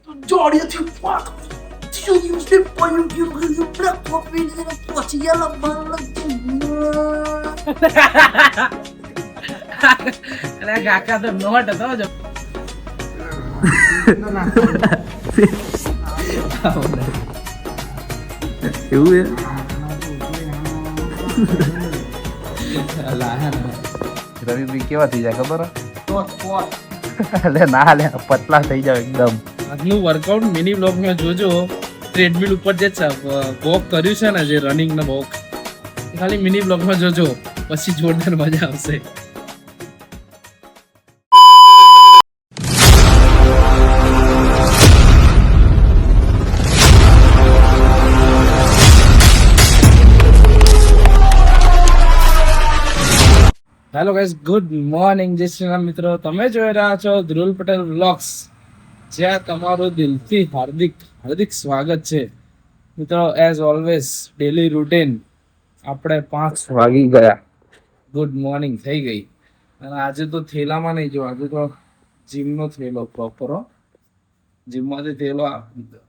Johnnyથી fuck. Seriously, payung yung black coffee na pochy yala અરે કાકા તો નોટ હતો જો એવું છે રવિ ભાઈ કેવા થઈ જાય ખબર અલે ના લે પતલા થઈ જાવ એકદમ. આજનું વર્કઆઉટ મિની બ્લોગમાં જોજો. ટ્રેડમિલ ઉપર જે વોક કર્યું છે ને, જે રનિંગ નો વોક, ખાલી મિની બ્લોગમાં જોજો, પછી જોરદાર મજા આવશે. હેલો ગાઈસ, ગુડ મોર્નિંગ, જય શ્રી રામ મિત્રો. તમે જોઈ રહ્યા છો ધ્રુલ પટેલ વ્લોગ્સ, જ્યાં તમારું દિલથી હાર્દિક સ્વાગત છે મિત્રો. એઝ ઓલવેઝ ડેલી રૂટીન આપણે 5 વાગી ગયા, ગુડ મોર્નિંગ થઈ ગઈ. અને આજે તો થેલામાં નહીં જો, આજે તો જીમનો થેલો પ્રોપર, જીમમાંથી થેલો આપી દીધો.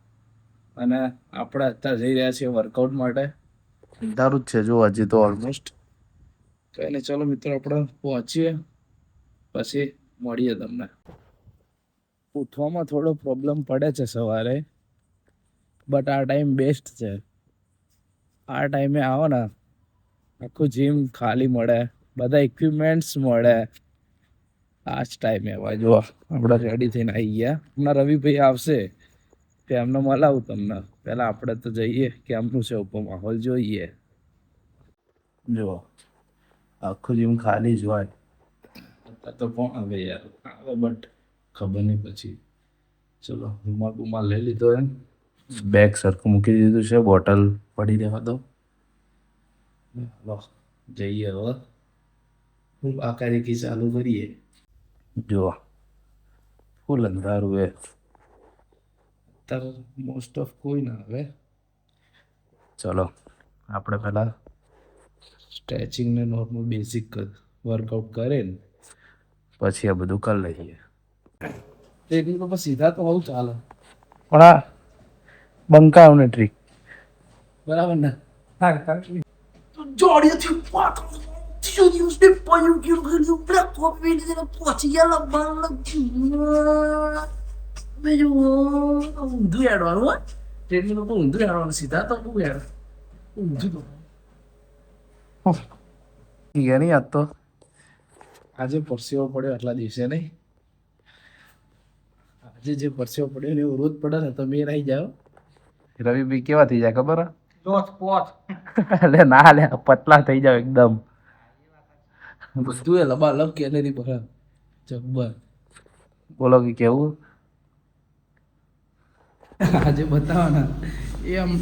અને આપણે અત્યારે જઈ રહ્યા છીએ વર્કઆઉટ માટે. અંધારું જ છે જો હજી તો ઓલમોસ્ટ. કઈ નહીં, ચલો મિત્રો આપણે પહોંચીએ, પછી મળીએ તમને. ઉઠવામાં થોડો પ્રોબ્લેમ પડે છે સવારે, બટ આ ટાઈમ બેસ્ટ છે. આ ટાઈમે આવો ને, આખું જીમ ખાલી મળે, બધા ઇક્વિપમેન્ટ્સ મળે. આ જ ટાઈમે હવે જો આપણે રેડી થઈને આવી ગયા. હમણાં રવિભાઈ આવશે, કે એમને મળાવું તમને. પહેલાં આપણે તો જઈએ, કેમનું છે ઉપર માહોલ જોઈએ. જો આખું જીમ ખાલી જ હોય. અત્યારે તો કોણ આવે યાર, આવે બટ ખબર નહીં પછી. ચલો રૂમાલ લઈ લીધો એમ, બેગ સરખું મૂકી દીધું છે, બોટલ પડી રહેવા દો. લો જઈએ હવે, આકારીકી ચાલુ કરીએ. જો ફૂલ અંધારું એ. અત્યારે મોસ્ટ ઓફ કોઈ ના આવે. ચલો આપણે પહેલા સ્ટ્રેચિંગ ને નોર્મલ બેઝિક વર્કઆઉટ કરે ને પછી આ બધું કરી લઈએ. ટ્રેનિંગ તો સીધા તો બહુ ચાલે, પણ આ બંકાવ ને ટ્રીક બરાબર ને? Johnnyથી fuck. Seriously, payung yung black coffee na pochy yala મેં ઊંધું હેડવાનું હોય ટ્રેનિંગ તો ઊંધું હેડવાનું, સીધા તો બહુ હેડ ઊંધું તો. નહીં આજ તો આજે પરસેવો પડ્યો એટલા દિવસે નહીં. આજે જે પરસેવો પડ્યો ને એવું રોજ પડે ને તો મેં રહી જાઓ. રવિ ભાઈ કેવા થઈ જાય ખબર અલે ના લે પતલા થઈ જાવ એકદમ. બધું એ લબાલબ કેલેરી ભરે જબ્બર. બોલો કે કેવું આજે બતાવવાના એ આમ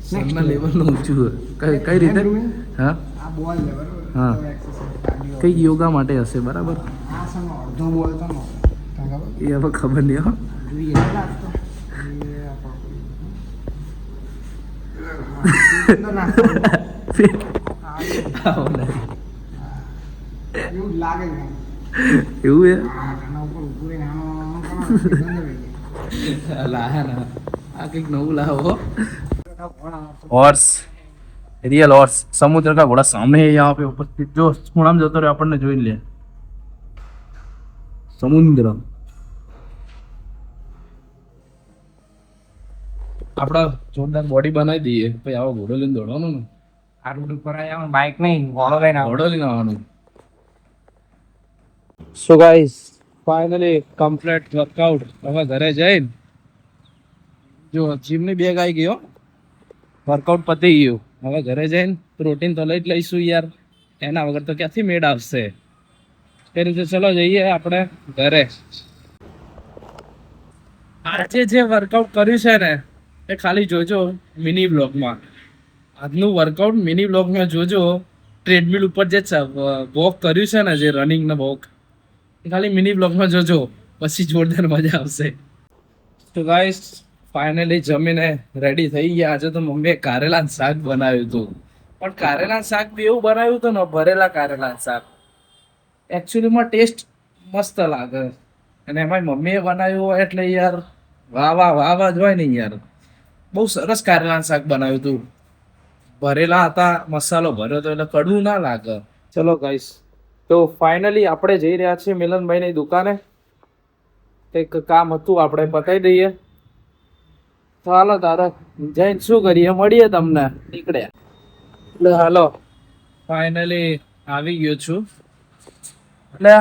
સરના લેવલનું ઊંચું હોય. કઈ રીતે? હા હા, કઈ યોગા માટે હશે બરાબર, એ હવે ખબર નહીં હો. એવું લાહે ના, આ કંઈક નવું લાવો. हॉर्स रियल हॉर्स समुद्र का घोड़ा सामने है यहाँ पे उपस्थित. जो ખૂણામાં જતો રહ્યો આપણને જોઈ લે. સમુદ્ર આપડા જોરદાર બોડી બનાવી દઈએ, પછી આવો ઘોડો લઈને દોડવાનું ને. આ રોડ ઉપર આવ્યા બાઇક નહીં, ઘોડો લઈને આવો. ઘોડો લઈને આવવાનું. So guys, finally complete workout. હવે ઘરે જઈને જો જીમની બેગ આવી ગયો, વર્કઆઉટ પતી ગયું. હવે ઘરે જઈને પ્રોટીન તો લઈ જ લઈશું યાર, એના વગર તો ક્યાંથી મેળ આવશે. એ રીતે ચલો જઈએ આપણે ઘરે. આજે જે વર્કઆઉટ કર્યું છે ને, એ ખાલી જોજો મિની બ્લોગમાં. આજનું વર્કઆઉટ મિની બ્લોગમાં જોજો. ટ્રેડમિલ ઉપર જે વોક કર્યું છે ને, જે રનિંગનો વોક, એ ખાલી મિની બ્લોગમાં જોજો, પછી જોરદાર મજા આવશે. તો ગાઈસ ફાઇનલી જમીને રેડી થઈ ગયા. આજે તો મમ્મીએ કારેલાનું શાક બનાવ્યું હતું, પણ કારેલાનું શાક બી એવું બનાવ્યું હતું ને, ભરેલા કારેલાનું શાક. એકચ્યુઅલીમાં ટેસ્ટ મસ્ત લાગે, અને એમાં મમ્મીએ બનાવ્યું હોય એટલે યાર વાહ વાહ વાહ વાહ જોય નહીં યાર, બહુ સરસ કારેલાનું શાક બનાવ્યું તું. ભરેલા હતા, મસાલો ભર્યો તો એટલે કડવું ના લાગે. ચલો ગાઈસ, તો ફાઇનલી આપણે જઈ રહ્યા છીએ મિલનભાઈની દુકાને. કંઈક કામ હતું આપણે પતાવી દઈએ. ચાલો તારે જઈને શું કરીએ, મળીએ તમને નીકળ્યા. એટલે હાલો ફાઇનલી આવી ગયો છું. એટલે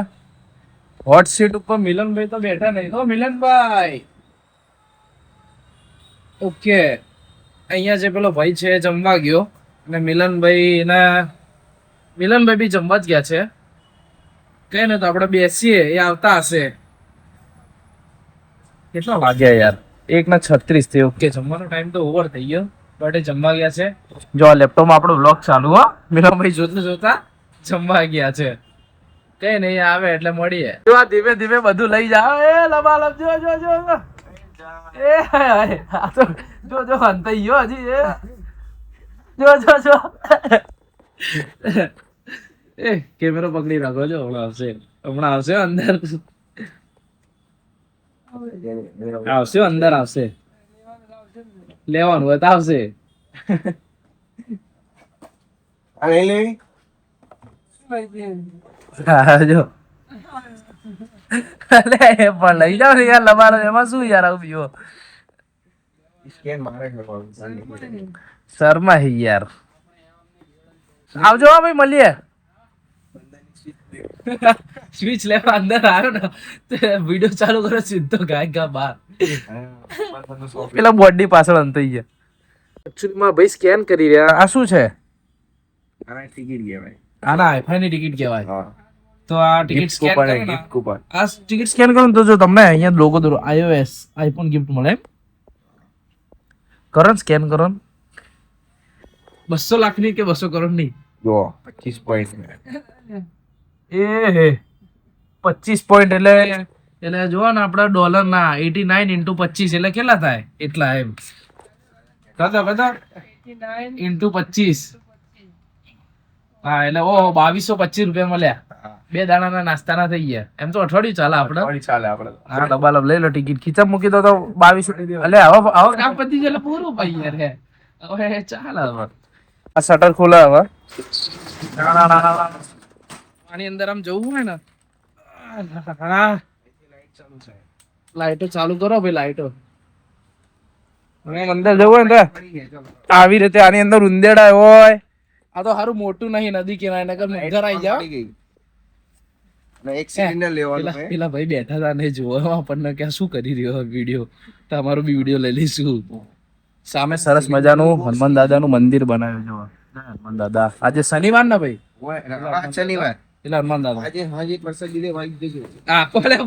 હોટ સીટ ઉપર મિલનભાઈ તો બેઠા નહીં. ઓ મિલનભાઈ, ઓકે. અહીંયા જે પેલો ભાઈ છે એ જમવા ગયો અને મિલનભાઈ બી જમવા જ ગયા છે. કઈ ને તો આપણે બેસીએ, એ આવતા હશે. કેટલા વાગ્યા યાર? 1:36 થયો. ઓકે, જમવાનો ટાઈમ તો ઓવર થઈ ગયો, બટ એ જમવા ગયા છે. જો લેપટોપમાં આપણો બ્લોગ ચાલુ હો. મિલનભાઈ જોતા જમવા ગયા છે. કઈ નહીં, આવે એટલે મળીએ. જો આ ધીમે ધીમે બધું લઈ જાવ. એ લબાલબ જો જો જો એ આ તો જો જો અંતાઈ ગયો હજી. એ જો જો જો એ કેમેરો પકડી રાખો. જો હમણાં આવશે અંદર. અંદર આવશે, લેવાનું હોય તો આવશે. જો પણ લઈ જાવ ને યાર, લબાડો એમાં શું યાર? આવું પીવો શર્મા હી યાર. આવજો ભાઈ, મળીએ. સ્વિચ લેવા અંદર આવ્યો ને, વિડીયો ચાલુ કરો, સીધો ગાય બહાર. પેલા બોડી પાછળ અંતાઈ ગયા. એકચ્યુઅલી ભાઈ સ્કેન કરી રહ્યા. આ શું છે? આના આઈફાઈ ની ટિકિટ કહેવાય. તો આ ટિકિટ સ્કેન કરો ને, આ ટિકિટ સ્કેન કરો ને તો જો તમને અહીંયા લોગો દોરો iOS આઈફોન ગિફ્ટ મળે. કરો સ્કેન કરો. 200 લાખની કે 200 કરોડની? જો 25 પોઈન્ટ. એ 25 પોઈન્ટ એટલે જો ને આપડા ડોલર ના 89 × 25 એટલે કેટલા થાય? એટલા એમ બધા 89 × 25. હા, એટલે ઓહો 2225 રૂપિયા મળ્યા. 2 દાણાના નાસ્તાના થઈ ગયા. એમ તો અઠવાડિયું ચાલે આપણે. હા, ડબ્બા લઈ લો, ટિકિટ ખીચા મૂકી દો તો 2200. એટલે હવે કામ પતી જાય એટલે પૂરું ભાઈ યાર. હવે ચાલે. હવે આ શટર ખોલે. હવે આની અંદર આમ જવું હોય ને, લાઈટો ચાલુ કરો ભાઈ, લાઈટો. અંદર જવું હોય ને આવી રીતે આની અંદર ઉંદેડા હોય. આ તો સારું મોટું નહીં, નદી કિનારે, નગર ઘર આવી જાવ. પેલા ભાઈ બેઠા હતા ને જોવા આપણને કે શું કરી રહ્યો વિડીયો. તમારો બી વિડીયો લઈ લઈશું. સામે સરસ મજાનું હનુમાન દાદાનું મંદિર બનાવ્યું. જો હનુમાન દાદા, આજે શનિવાર ને ભાઈ, શનિવાર એટલે હનુમાન દાદા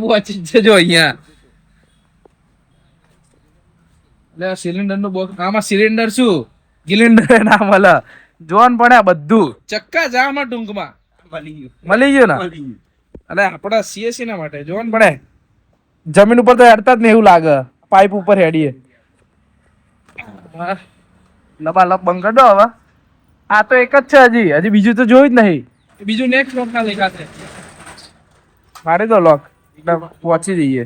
પહોંચી જજો અહીંયા. એટલે સિલિન્ડર નું બોક્સ. આમાં સિલિન્ડર શું ગિલિન્ડર ના મળે. જોન પડ્યા બધું ચક્કા જામાં ટૂંકમાં મળી ગયું ને. એટલે આપડા CSC ના માટે જોન પડે. જમીન ઉપર તો હેડતા જ નહીં એવું લાગે, પાઇપ ઉપર હેડીએ. લબાલબ બંધ કરી દો હવે. આ તો એક જ છે, હજી બીજું તો જોયું જ નહીં. બીજું નેક્સ્ટ લોક ના લેખાશે. મારી દો લોક એટલે પહોંચી જઈએ.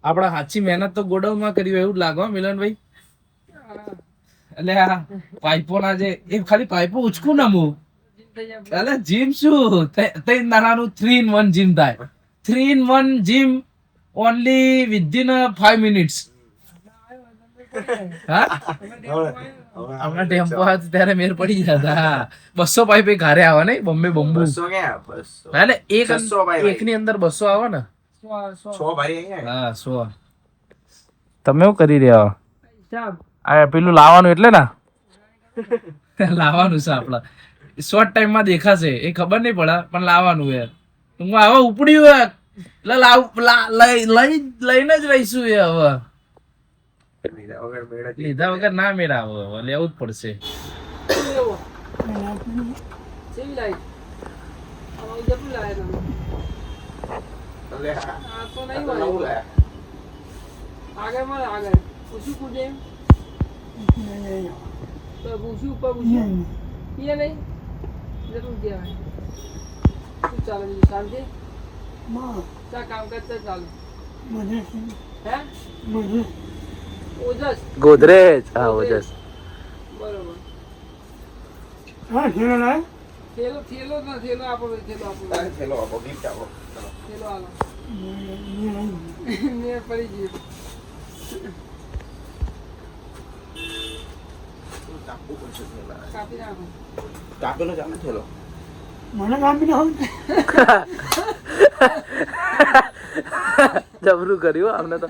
આપડા સાચી મહેનત તો ગોડાઉન માં કરી હોય એવું જ લાગે મિલનભાઈ. એટલે આ પાઇપો ના જે એ ખાલી પાઇપો ઉચકું ના હું. એટલે જીમ શું 3 દાણાનું 3 in 1 જીમ થાય. 3 in 1 gym only within 5 minutes. હા, હમણાં ટેમ્પો હતો ત્યારે મેર પડી જતા. 200 પાઇપ ઘરે આવે ને બોમ્બે બંબુ. એટલે એક ની અંદર 200 આવે ને. 100. હા, 100. તમે શું કરી રહ્યા? આ પેલું લાવવાનું એટલે ને લાવવાનું છે આપડા. શોર્ટ ટાઈમ માં દેખાશે એ ખબર નહીં પડે, પણ લાવવાનું યાર. હું હવે ઉપડ્યું લઈને જ રહીશું. એ હવે લીધા વગર ના મેળા, હવે લેવું જ પડશે. ગોદરેજ હા ઓજસ જબરું કર્યું અમને તો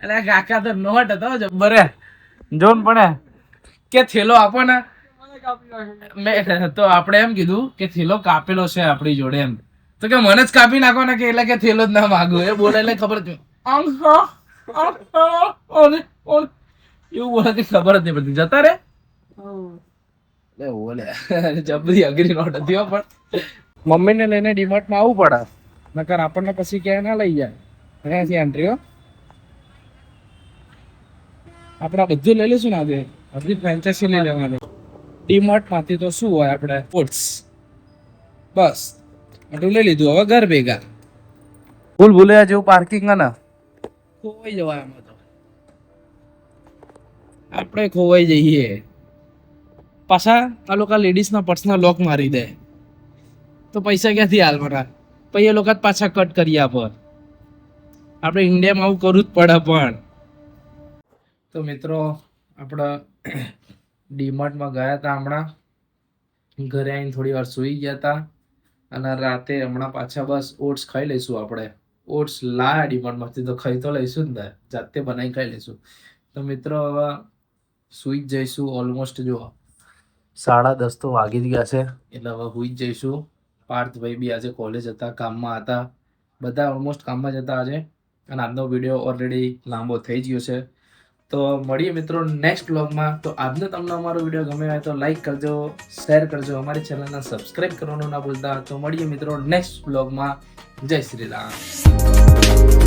અરે કાકા તો નોટ હતો જબ્બરે જોન પડે કે થેલો આપો ને મેં તો આપણે એમ કીધું કે થેલો કાપેલો છે આપણી જોડે એમ તો કે મને જ કાપી નાખો ને કે એટલે કે થેલો જ ના માંગુ એ બોલે એટલે ખબર જ એવું બોલે કે ખબર જ નહીં પડતી જતા રે બોલે જબરી અઘરી નોટ હતી હો પણ મમ્મીને લઈને ડીમાર્ટમાં આવવું પડે નકર આપણને પછી ક્યાંય ના લઈ જાય અહીંયાથી એન્ટ્રીઓ આપણે બધું લઈ લઈશું ને આજે બધી ફ્રેન્ચાઇઝી લઈ લેવાની ડીમાર્ટ માંથી તો શું હોય આપણે ઓટ્સ બસ આટલું લઈ લીધું હવે ઘર ભેગા ભૂલ ભૂલ્યા જેવું પાર્કિંગ ને ખોવાઈ જવાય આમાં તો આપણે ખોવાઈ જઈએ પાછા આ લોકો લેડીઝના પર્સના લોક મારી દે તો પૈસા ક્યાંથી હાલવાના પછી એ લોકો પાછા કટ કરી આપે આપણે ઇન્ડિયામાં આવું કરવું જ પડે પણ તો મિત્રો આપણે ડીમાર્ટમાં ગયા હતા હમણાં ઘરે આવીને થોડી વાર સૂઈ ગયા હતા અને રાતે હમણાં પાછા બસ ઓટ્સ ખાઈ લઈશું આપણે ઓટ્સ લાયા ડીમાર્ટમાંથી તો ખાઈ તો લઈશું ને જાતે બનાવી ખાઈ લઈશું તો મિત્રો હવે સૂઈ જ જઈશું ઓલમોસ્ટ જો 10:30 તો વાગી જ ગયા છે એટલે હવે સૂઈ જ જઈશું પાર્થભાઈ બી આજે કોલેજ હતા કામમાં હતા બધા ઓલમોસ્ટ કામમાં જ હતા આજે અને આજનો વિડીયો ઓલરેડી લાંબો થઈ ગયો છે તો મળીએ મિત્રો નેક્સ્ટ વ્લોગમાં તો આજનો તમને અમારો વિડીયો ગમે હોય તો લાઈક કરજો શેર કરજો અમારી ચેનલને સબસ્ક્રાઇબ કરવાનું ના ભૂલતા તો મળીએ મિત્રો નેક્સ્ટ વ્લોગમાં જય શ્રી રામ